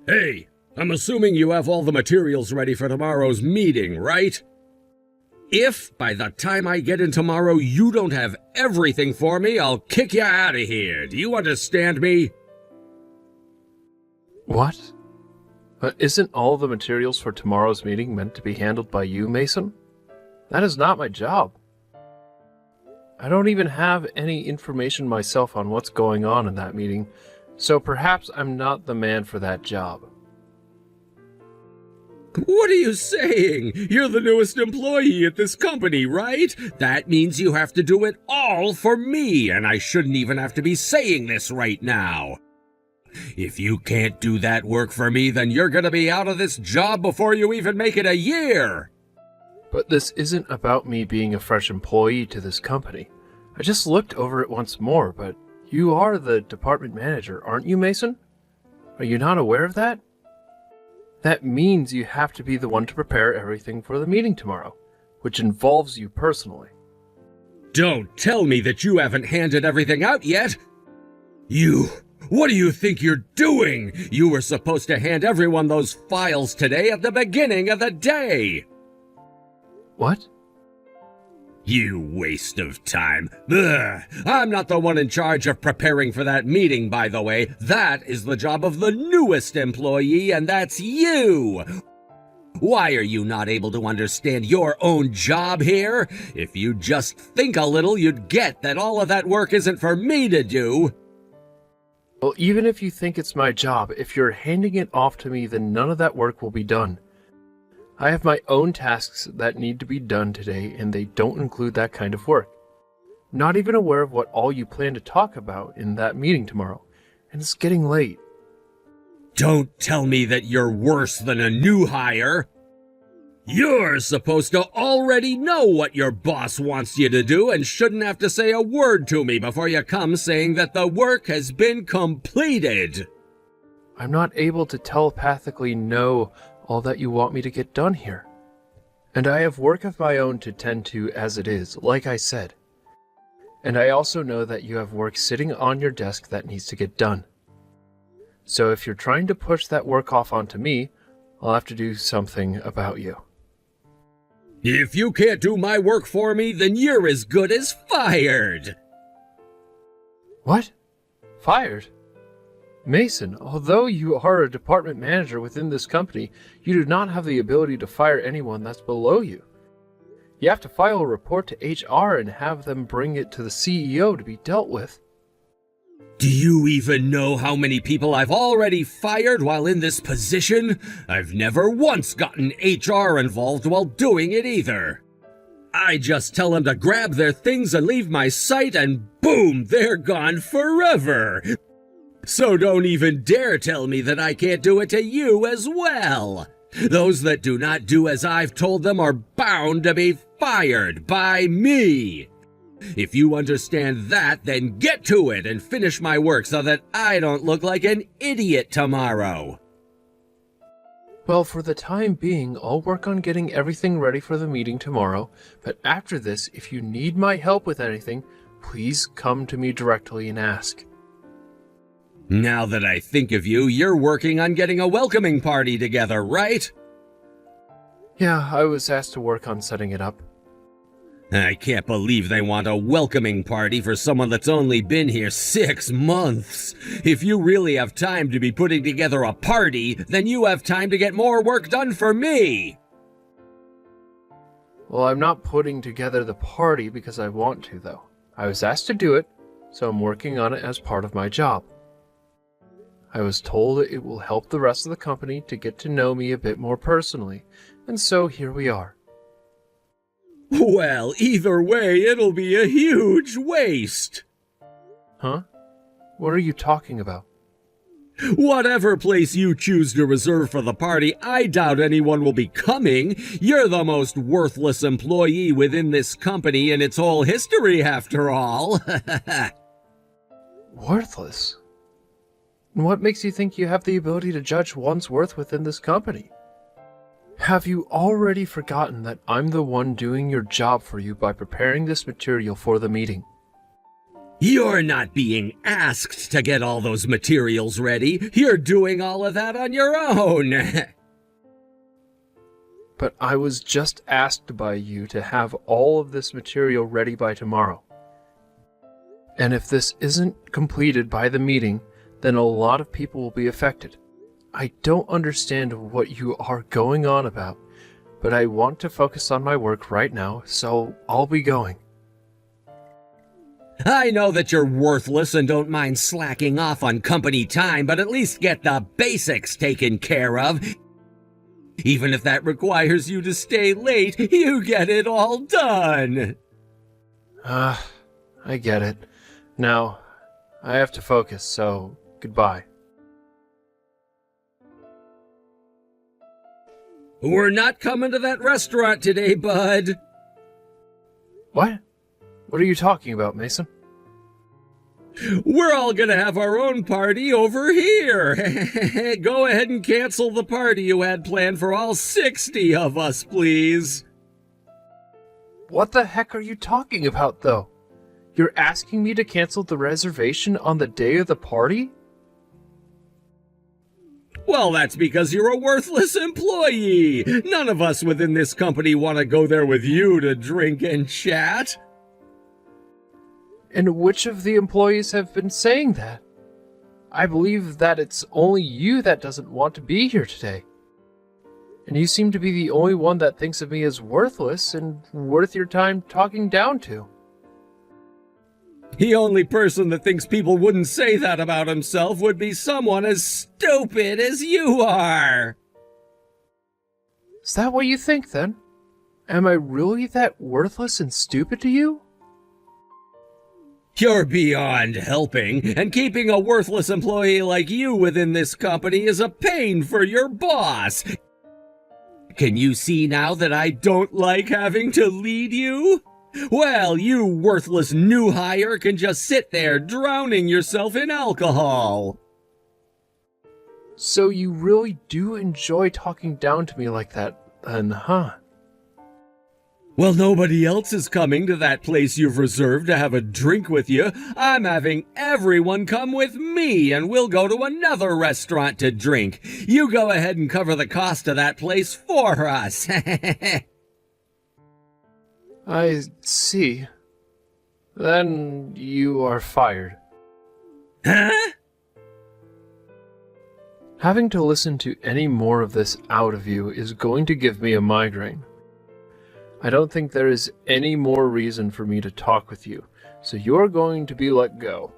Hey, I'm assuming you have all the materials ready for tomorrow's meeting, right? If, by the time I get in tomorrow, you don't have everything for me, I'll kick you out of here. Do you understand me? What? But isn't all the materials for tomorrow's meeting meant to be handled by you, Mason? That is not my job. I don't even have any information myself on what's going on in that meeting, so perhaps I'm not the man for that job. What are you saying? You're the newest employee at this company, right? That means you have to do it all for me, and I shouldn't even have to be saying this right now. If you can't do that work for me, then you're gonna be out of this job before you even make it a year! But this isn't about me being a fresh employee to this company. I just looked over it once more, but you are the department manager, aren't you, Mason? Are you not aware of that? That means you have to be the one to prepare everything for the meeting tomorrow, which involves you personally. Don't tell me that you haven't handed everything out yet! What do you think you're doing? You were supposed to hand everyone those files today at the beginning of the day! What? You waste of time. Ugh. I'm not the one in charge of preparing for that meeting, by the way. That is the job of the newest employee, and that's you! Why are you not able to understand your own job here? If you just think a little, you'd get that all of that work isn't for me to do. Well, even if you think it's my job, if you're handing it off to me, then none of that work will be done. I have my own tasks that need to be done today, and they don't include that kind of work. I'm not even aware of what all you plan to talk about in that meeting tomorrow, and it's getting late. Don't tell me that you're worse than a new hire. You're supposed to already know what your boss wants you to do and shouldn't have to say a word to me before you come saying that the work has been completed. I'm not able to telepathically know all that you want me to get done here. And I have work of my own to tend to as it is, like I said. And I also know that you have work sitting on your desk that needs to get done. So if you're trying to push that work off onto me, I'll have to do something about you. If you can't do my work for me, then you're as good as fired! What? Fired? Mason, although you are a department manager within this company, you do not have the ability to fire anyone that's below you. You have to file a report to HR and have them bring it to the CEO to be dealt with. Do you even know how many people I've already fired while in this position? I've never once gotten HR involved while doing it either. I just tell them to grab their things and leave my site, and boom, they're gone forever. So don't even dare tell me that I can't do it to you as well. Those that do not do as I've told them are bound to be fired by me. If you understand that, then get to it and finish my work so that I don't look like an idiot tomorrow. Well, for the time being, I'll work on getting everything ready for the meeting tomorrow, but after this, if you need my help with anything, please come to me directly and ask. Now that I think of you, you're working on getting a welcoming party together, right? Yeah, I was asked to work on setting it up. I can't believe they want a welcoming party for someone that's only been here 6 months. If you really have time to be putting together a party, then you have time to get more work done for me. Well, I'm not putting together the party because I want to, though. I was asked to do it, so I'm working on it as part of my job. I was told it will help the rest of the company to get to know me a bit more personally, and so here we are. Well, either way, it'll be a huge waste. Huh? What are you talking about? Whatever place you choose to reserve for the party, I doubt anyone will be coming. You're the most worthless employee within this company in its whole history, after all. Worthless? And what makes you think you have the ability to judge one's worth within this company? Have you already forgotten that I'm the one doing your job for you by preparing this material for the meeting? You're not being asked to get all those materials ready. You're doing all of that on your own. But I was just asked by you to have all of this material ready by tomorrow. And if this isn't completed by the meeting, then a lot of people will be affected. I don't understand what you are going on about, but I want to focus on my work right now, so I'll be going. I know that you're worthless and don't mind slacking off on company time, but at least get the basics taken care of. Even if that requires you to stay late, you get it all done. I get it. Now, I have to focus, so goodbye. We're not coming to that restaurant today, bud. What? What are you talking about, Mason? We're all gonna have our own party over here. Go ahead and cancel the party you had planned for all 60 of us, please. What the heck are you talking about, though? You're asking me to cancel the reservation on the day of the party? Well, that's because you're a worthless employee. None of us within this company want to go there with you to drink and chat. And which of the employees have been saying that? I believe that it's only you that doesn't want to be here today. And you seem to be the only one that thinks of me as worthless and worth your time talking down to. The only person that thinks people wouldn't say that about himself would be someone as stupid as you are. Is that what you think, then? Am I really that worthless and stupid to you? You're beyond helping, and keeping a worthless employee like you within this company is a pain for your boss. Can you see now that I don't like having to lead you? Well, you worthless new hire can just sit there drowning yourself in alcohol. So you really do enjoy talking down to me like that, then, huh? Well, nobody else is coming to that place you've reserved to have a drink with you. I'm having everyone come with me, and we'll go to another restaurant to drink. You go ahead and cover the cost of that place for us. I see. Then you are fired. Huh? Having to listen to any more of this out of you is going to give me a migraine. I don't think there is any more reason for me to talk with you, so you're going to be let go.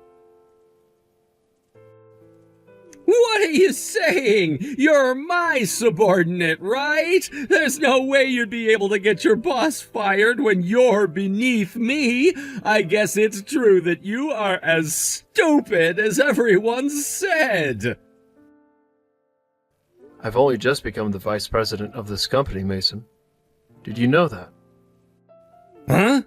What are you saying? You're my subordinate, right? There's no way you'd be able to get your boss fired when you're beneath me. I guess it's true that you are as stupid as everyone said. I've only just become the vice president of this company, Mason. Did you know that? Huh?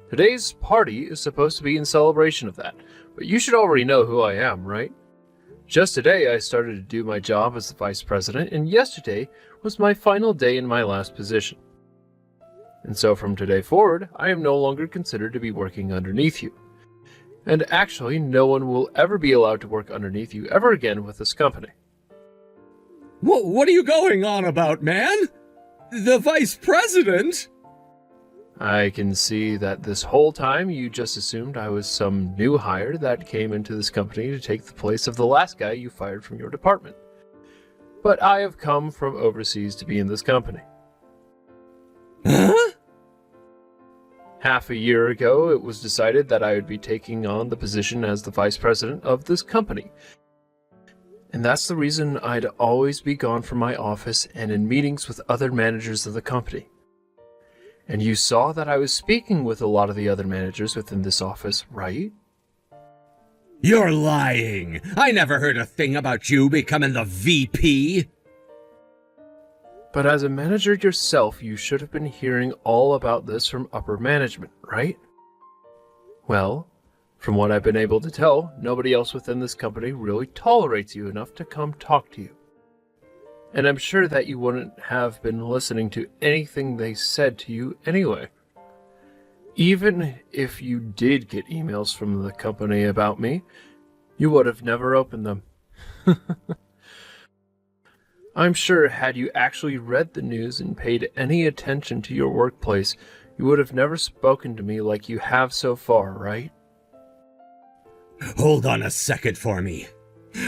Today's party is supposed to be in celebration of that, but you should already know who I am, right? Just today I started to do my job as the vice president, and yesterday was my final day in my last position. And so from today forward, I am no longer considered to be working underneath you. And actually, no one will ever be allowed to work underneath you ever again with this company. What are you going on about, man? The vice president? I can see that this whole time you just assumed I was some new hire that came into this company to take the place of the last guy you fired from your department. But I have come from overseas to be in this company. Huh? Half a year ago, it was decided that I would be taking on the position as the vice president of this company. And that's the reason I'd always be gone from my office and in meetings with other managers of the company. And you saw that I was speaking with a lot of the other managers within this office, right? You're lying. I never heard a thing about you becoming the VP. But as a manager yourself, you should have been hearing all about this from upper management, right? Well, from what I've been able to tell, nobody else within this company really tolerates you enough to come talk to you. And I'm sure that you wouldn't have been listening to anything they said to you anyway. Even if you did get emails from the company about me, you would have never opened them. I'm sure had you actually read the news and paid any attention to your workplace, you would have never spoken to me like you have so far, right? Hold on a second for me.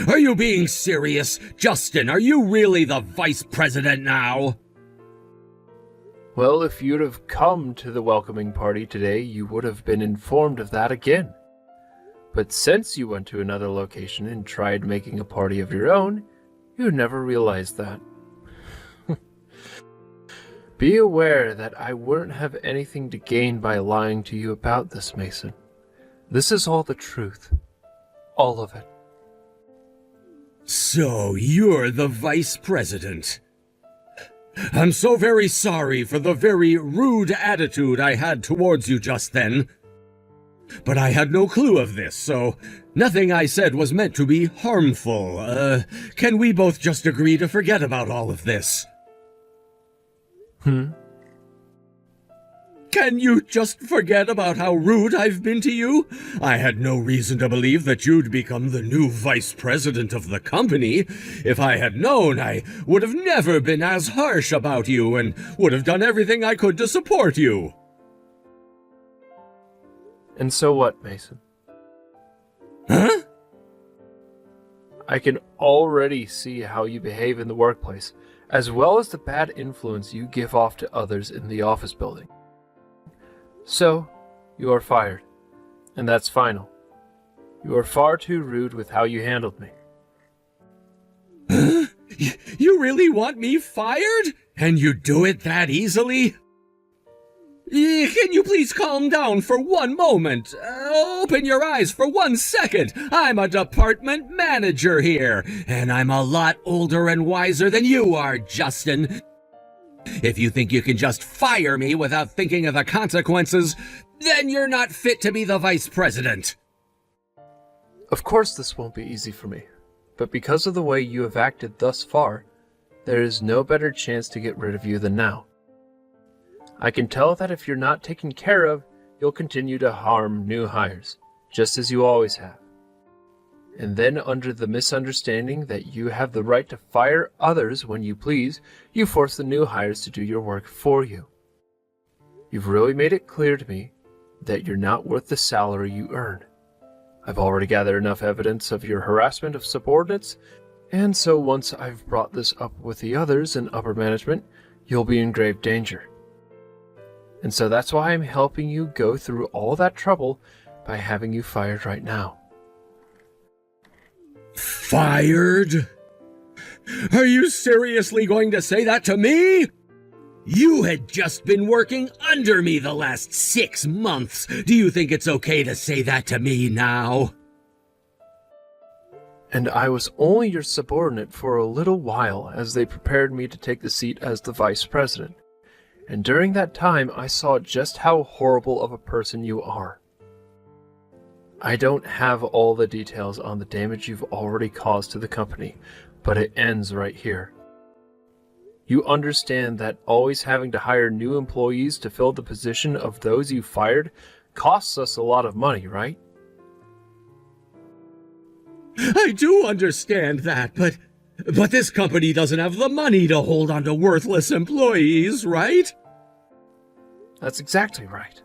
Are you being serious? Justin, are you really the vice president now? Well, if you'd have come to the welcoming party today, you would have been informed of that again. But since you went to another location and tried making a party of your own, you never realized that. Be aware that I wouldn't have anything to gain by lying to you about this, Mason. This is all the truth. All of it. So you're the vice president. I'm so very sorry for the very rude attitude I had towards you just then. But I had no clue of this, so nothing I said was meant to be harmful. Can we both just agree to forget about all of this? Can you just forget about how rude I've been to you? I had no reason to believe that you'd become the new vice president of the company. If I had known, I would have never been as harsh about you and would have done everything I could to support you. And so what, Mason? Huh? I can already see how you behave in the workplace, as well as the bad influence you give off to others in the office building. So, you are fired. And that's final. You are far too rude with how you handled me. Huh? You really want me fired? And you do it that easily? Can you please calm down for one moment? Open your eyes for 1 second. I'm a department manager here, and I'm a lot older and wiser than you are, Justin. If you think you can just fire me without thinking of the consequences, then you're not fit to be the vice president. Of course this won't be easy for me, but because of the way you have acted thus far, there is no better chance to get rid of you than now. I can tell that if you're not taken care of, you'll continue to harm new hires, just as you always have. And then under the misunderstanding that you have the right to fire others when you please, you force the new hires to do your work for you. You've really made it clear to me that you're not worth the salary you earn. I've already gathered enough evidence of your harassment of subordinates, and so once I've brought this up with the others in upper management, you'll be in grave danger. And so that's why I'm helping you go through all that trouble by having you fired right now. Fired? Are you seriously going to say that to me? You had just been working under me the last 6 months. Do you think it's okay to say that to me now? And I was only your subordinate for a little while as they prepared me to take the seat as the vice president. And during that time, I saw just how horrible of a person you are. I don't have all the details on the damage you've already caused to the company, but it ends right here. You understand that always having to hire new employees to fill the position of those you fired costs us a lot of money, right? I do understand that, but this company doesn't have the money to hold on to worthless employees, right? That's exactly right.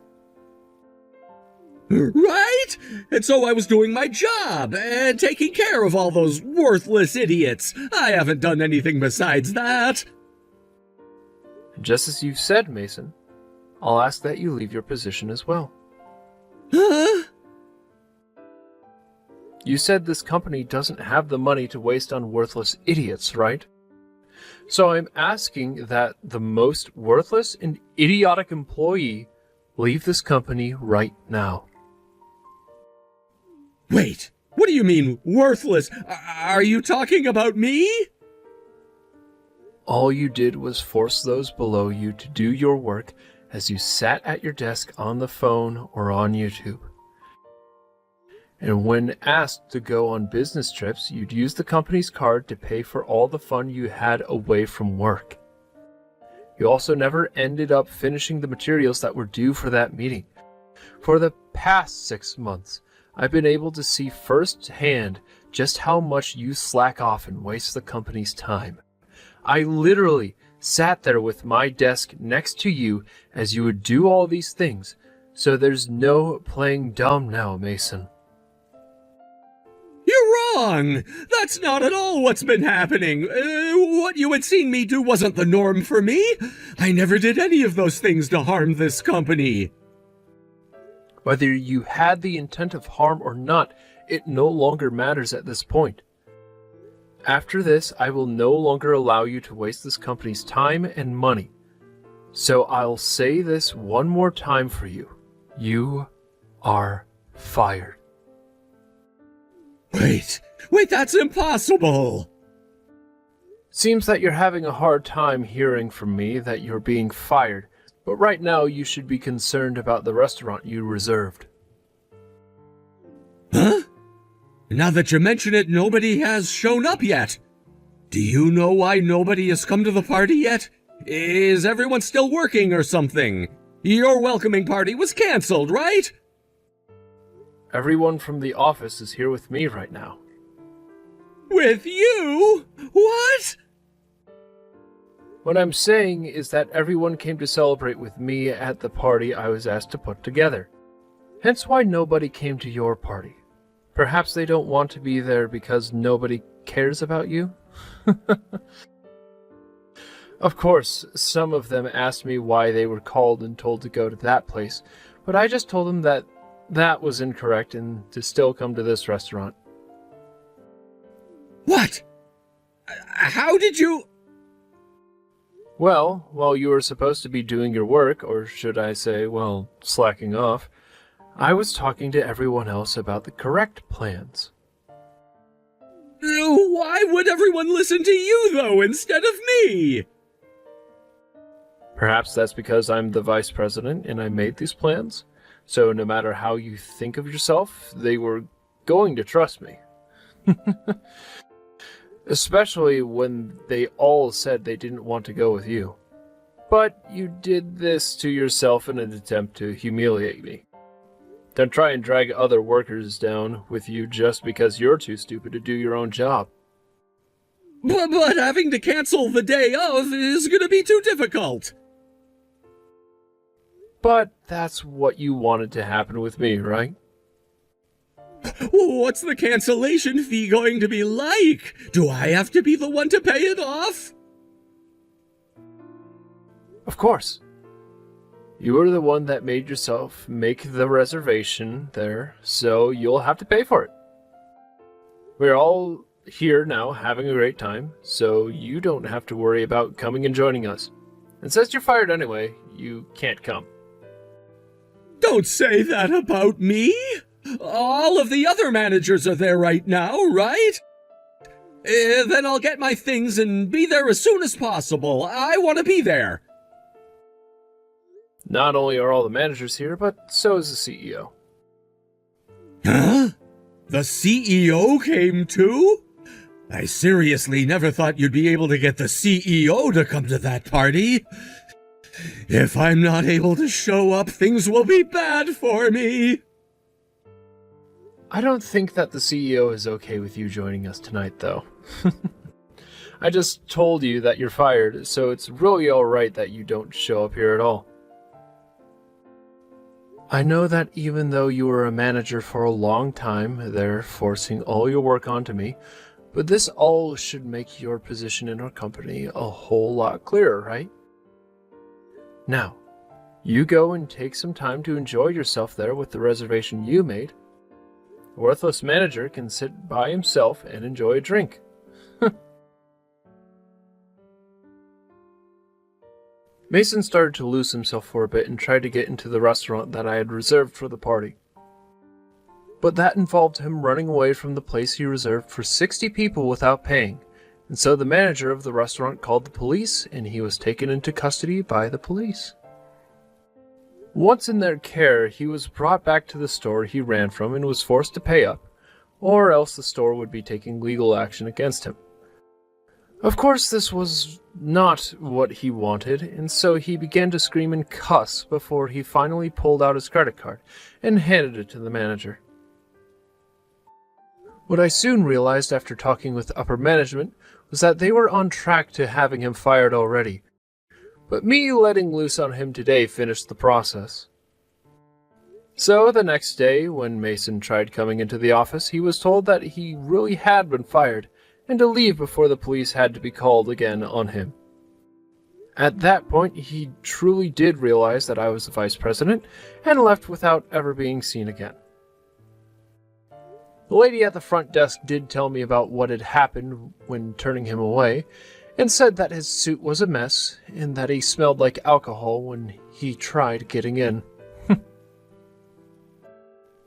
Right? And so I was doing my job and taking care of all those worthless idiots. I haven't done anything besides that. And just as you've said, Mason, I'll ask that you leave your position as well. Huh? You said this company doesn't have the money to waste on worthless idiots, right? So I'm asking that the most worthless and idiotic employee leave this company right now. Wait, what do you mean, worthless? Are you talking about me? All you did was force those below you to do your work as you sat at your desk on the phone or on YouTube. And when asked to go on business trips, you'd use the company's card to pay for all the fun you had away from work. You also never ended up finishing the materials that were due for that meeting, For the past 6 months, I've been able to see firsthand just how much you slack off and waste the company's time. I literally sat there with my desk next to you as you would do all these things, so there's no playing dumb now, Mason. You're wrong! That's not at all what's been happening. What you had seen me do wasn't the norm for me. I never did any of those things to harm this company. Whether you had the intent of harm or not, it no longer matters at this point. After this, I will no longer allow you to waste this company's time and money. So I'll say this one more time for you. You are fired. Wait, that's impossible! Seems that you're having a hard time hearing from me that you're being fired, but right now you should be concerned about the restaurant you reserved. Huh? Now that you mention it, nobody has shown up yet. Do you know why nobody has come to the party yet? Is everyone still working or something? Your welcoming party was cancelled, right? Everyone from the office is here with me right now. With you? What? What I'm saying is that everyone came to celebrate with me at the party I was asked to put together. Hence why nobody came to your party. Perhaps they don't want to be there because nobody cares about you? Of course, some of them asked me why they were called and told to go to that place, but I just told them that that was incorrect and to still come to this restaurant. What? How did you... Well, while you were supposed to be doing your work, or should I say, well, slacking off, I was talking to everyone else about the correct plans. Why would everyone listen to you, though, instead of me? Perhaps that's because I'm the vice president and I made these plans. So no matter how you think of yourself, they were going to trust me. Especially when they all said they didn't want to go with you. But you did this to yourself in an attempt to humiliate me. Don't try and drag other workers down with you just because you're too stupid to do your own job. But having to cancel the day of is going to be too difficult. But that's what you wanted to happen with me, right? What's the cancellation fee going to be like? Do I have to be the one to pay it off? Of course. You were the one that made yourself make the reservation there, so you'll have to pay for it. We're all here now having a great time, so you don't have to worry about coming and joining us. And since you're fired anyway, you can't come. Don't say that about me! All of the other managers are there right now, right? Then I'll get my things and be there as soon as possible. I want to be there. Not only are all the managers here, but so is the CEO. Huh? The CEO came too? I seriously never thought you'd be able to get the CEO to come to that party. If I'm not able to show up, things will be bad for me. I don't think that the CEO is okay with you joining us tonight, though. I just told you that you're fired, so it's really alright that you don't show up here at all. I know that even though you were a manager for a long time, they're forcing all your work onto me, but this all should make your position in our company a whole lot clearer, right? Now, you go and take some time to enjoy yourself there with the reservation you made. A worthless manager can sit by himself and enjoy a drink. Mason started to lose himself for a bit and tried to get into the restaurant that I had reserved for the party. But that involved him running away from the place he reserved for 60 people without paying, and so the manager of the restaurant called the police and he was taken into custody by the police. Once in their care, he was brought back to the store he ran from and was forced to pay up, or else the store would be taking legal action against him. Of course, this was not what he wanted, and so he began to scream and cuss before he finally pulled out his credit card and handed it to the manager. What I soon realized after talking with upper management was that they were on track to having him fired already, but me letting loose on him today finished the process. So the next day, when Mason tried coming into the office, he was told that he really had been fired and to leave before the police had to be called again on him. At that point, he truly did realize that I was the vice president and left without ever being seen again. The lady at the front desk did tell me about what had happened when turning him away, and said that his suit was a mess and that he smelled like alcohol when he tried getting in.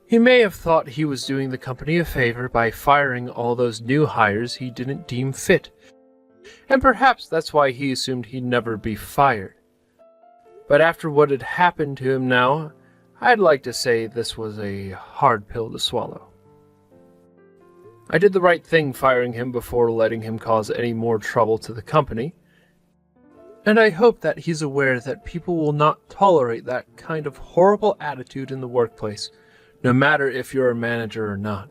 He may have thought he was doing the company a favor by firing all those new hires he didn't deem fit, and perhaps that's why he assumed he'd never be fired. But after what had happened to him now, I'd like to say this was a hard pill to swallow. I did the right thing firing him before letting him cause any more trouble to the company, and I hope that he's aware that people will not tolerate that kind of horrible attitude in the workplace, no matter if you're a manager or not.